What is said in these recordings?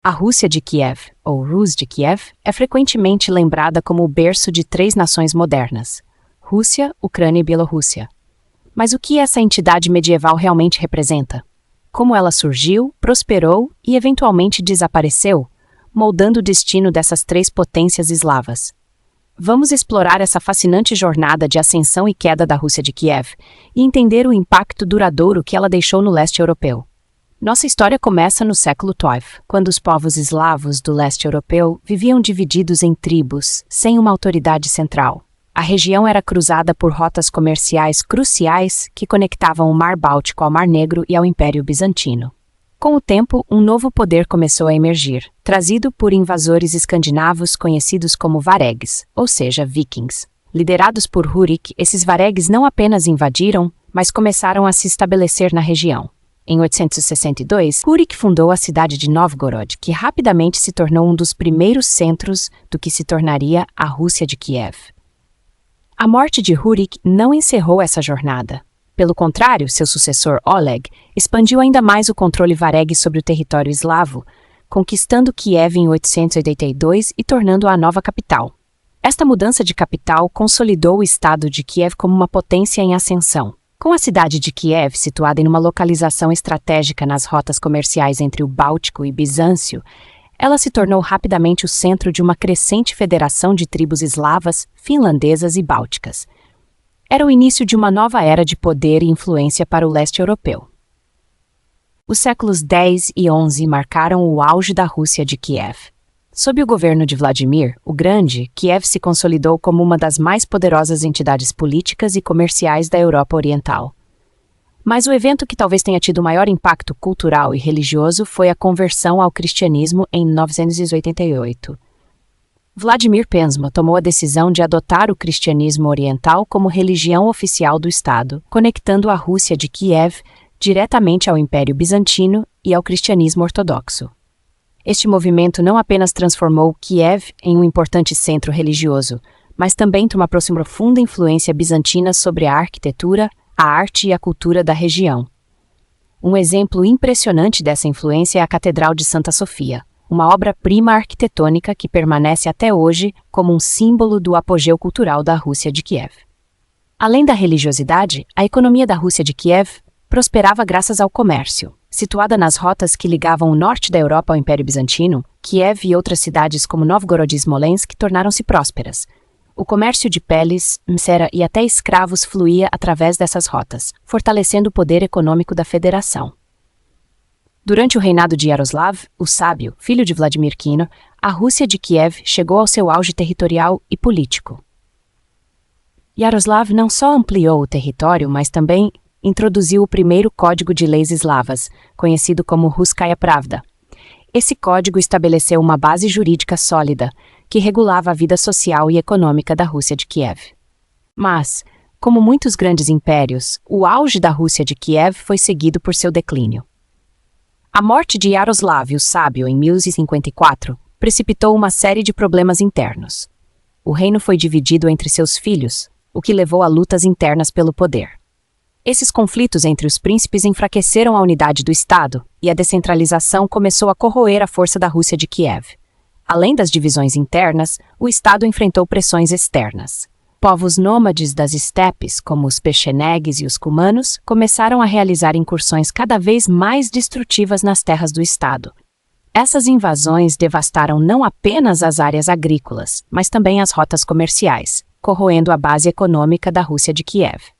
A Rússia de Kiev, ou Rus de Kiev, é frequentemente lembrada como o berço de três nações modernas: Rússia, Ucrânia e Bielorrússia. Mas o que essa entidade medieval realmente representa? Como ela surgiu, prosperou e eventualmente desapareceu, moldando o destino dessas três potências eslavas? Vamos explorar essa fascinante jornada de ascensão e queda da Rússia de Kiev e entender o impacto duradouro que ela deixou no leste europeu. Nossa história começa no século XII, quando os povos eslavos do leste europeu viviam divididos em tribos, sem uma autoridade central. A região era cruzada por rotas comerciais cruciais que conectavam o Mar Báltico ao Mar Negro e ao Império Bizantino. Com o tempo, um novo poder começou a emergir, trazido por invasores escandinavos conhecidos como varegs, ou seja, vikings. Liderados por Rurik, esses varegs não apenas invadiram, mas começaram a se estabelecer na região. Em 862, Rurik fundou a cidade de Novgorod, que rapidamente se tornou um dos primeiros centros do que se tornaria a Rússia de Kiev. A morte de Rurik não encerrou essa jornada. Pelo contrário, seu sucessor Oleg expandiu ainda mais o controle vareg sobre o território eslavo, conquistando Kiev em 882 e tornando-a a nova capital. Esta mudança de capital consolidou o estado de Kiev como uma potência em ascensão. Com a cidade de Kiev situada em uma localização estratégica nas rotas comerciais entre o Báltico e Bizâncio, ela se tornou rapidamente o centro de uma crescente federação de tribos eslavas, finlandesas e bálticas. Era o início de uma nova era de poder e influência para o leste europeu. Os séculos X e XI marcaram o auge da Rússia de Kiev. Sob o governo de Vladimir o Grande, Kiev se consolidou como uma das mais poderosas entidades políticas e comerciais da Europa Oriental. Mas o evento que talvez tenha tido maior impacto cultural e religioso foi a conversão ao cristianismo em 988. Vladimir Penzma tomou a decisão de adotar o cristianismo oriental como religião oficial do Estado, conectando a Rússia de Kiev diretamente ao Império Bizantino e ao cristianismo ortodoxo. Este movimento não apenas transformou Kiev em um importante centro religioso, mas também trouxe uma profunda influência bizantina sobre a arquitetura, a arte e a cultura da região. Um exemplo impressionante dessa influência é a Catedral de Santa Sofia, uma obra-prima arquitetônica que permanece até hoje como um símbolo do apogeu cultural da Rússia de Kiev. Além da religiosidade, a economia da Rússia de Kiev prosperava graças ao comércio. Situada nas rotas que ligavam o norte da Europa ao Império Bizantino, Kiev e outras cidades como Novgorod e Smolensk tornaram-se prósperas. O comércio de peles, cera e até escravos fluía através dessas rotas, fortalecendo o poder econômico da federação. Durante o reinado de Yaroslav, o Sábio, filho de Vladimir Kino, a Rússia de Kiev chegou ao seu auge territorial e político. Yaroslav não só ampliou o território, mas também introduziu o primeiro código de leis eslavas, conhecido como Ruskaya Pravda. Esse código estabeleceu uma base jurídica sólida, que regulava a vida social e econômica da Rússia de Kiev. Mas, como muitos grandes impérios, o auge da Rússia de Kiev foi seguido por seu declínio. A morte de Yaroslav o Sábio em 1054 precipitou uma série de problemas internos. O reino foi dividido entre seus filhos, o que levou a lutas internas pelo poder. Esses conflitos entre os príncipes enfraqueceram a unidade do Estado e a descentralização começou a corroer a força da Rússia de Kiev. Além das divisões internas, o Estado enfrentou pressões externas. Povos nômades das estepes, como os pechenegues e os cumanos, começaram a realizar incursões cada vez mais destrutivas nas terras do Estado. Essas invasões devastaram não apenas as áreas agrícolas, mas também as rotas comerciais, corroendo a base econômica da Rússia de Kiev.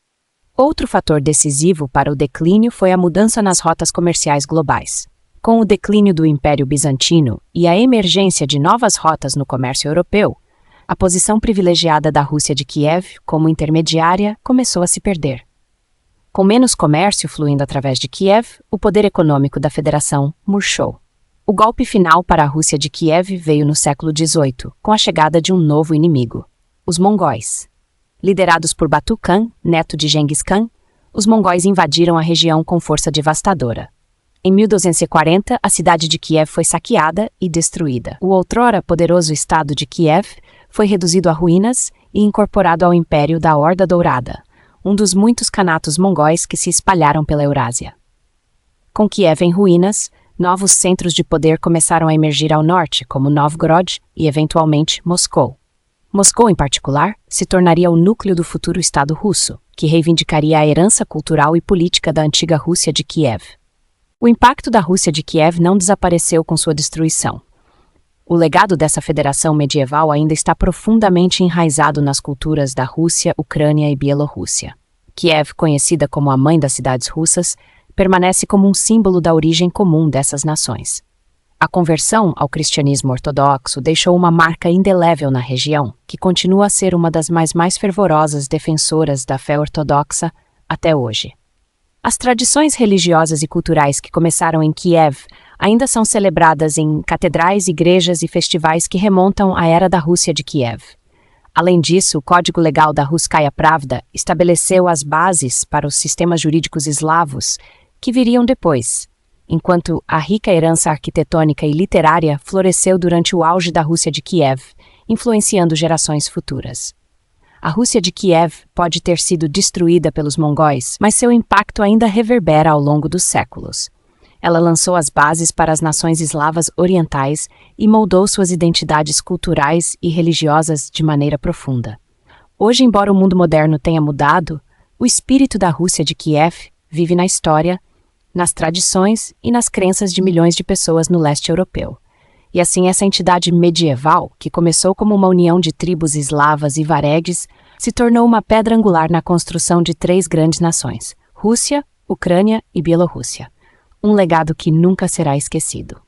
Outro fator decisivo para o declínio foi a mudança nas rotas comerciais globais. Com o declínio do Império Bizantino e a emergência de novas rotas no comércio europeu, a posição privilegiada da Rússia de Kiev, como intermediária, começou a se perder. Com menos comércio fluindo através de Kiev, o poder econômico da federação murchou. O golpe final para a Rússia de Kiev veio no século XVIII, com a chegada de um novo inimigo: os mongóis. Liderados por Batu Khan, neto de Genghis Khan, os mongóis invadiram a região com força devastadora. Em 1240, a cidade de Kiev foi saqueada e destruída. O outrora poderoso estado de Kiev foi reduzido a ruínas e incorporado ao Império da Horda Dourada, um dos muitos canatos mongóis que se espalharam pela Eurásia. Com Kiev em ruínas, Novos centros de poder começaram a emergir ao norte, como Novgorod e, eventualmente, Moscou. Moscou, em particular, se tornaria o núcleo do futuro Estado russo, que reivindicaria a herança cultural e política da antiga Rússia de Kiev. O impacto da Rússia de Kiev não desapareceu com sua destruição. O legado dessa federação medieval ainda está profundamente enraizado nas culturas da Rússia, Ucrânia e Bielorrússia. Kiev, conhecida como a mãe das cidades russas, permanece como um símbolo da origem comum dessas nações. A conversão ao cristianismo ortodoxo deixou uma marca indelével na região, que continua a ser uma das mais fervorosas defensoras da fé ortodoxa até hoje. As tradições religiosas e culturais que começaram em Kiev ainda são celebradas em catedrais, igrejas e festivais que remontam à era da Rússia de Kiev. Além disso, o Código Legal da Russkaya Pravda estabeleceu as bases para os sistemas jurídicos eslavos que viriam depois, enquanto a rica herança arquitetônica e literária floresceu durante o auge da Rússia de Kiev, influenciando gerações futuras. A Rússia de Kiev pode ter sido destruída pelos mongóis, mas seu impacto ainda reverbera ao longo dos séculos. Ela lançou as bases para as nações eslavas orientais e moldou suas identidades culturais e religiosas de maneira profunda. Hoje, embora o mundo moderno tenha mudado, o espírito da Rússia de Kiev vive na história, nas tradições e nas crenças de milhões de pessoas no leste europeu. E assim essa entidade medieval, que começou como uma união de tribos eslavas e varegues, se tornou uma pedra angular na construção de 3 grandes nações: Rússia, Ucrânia e Bielorrússia. Um legado que nunca será esquecido.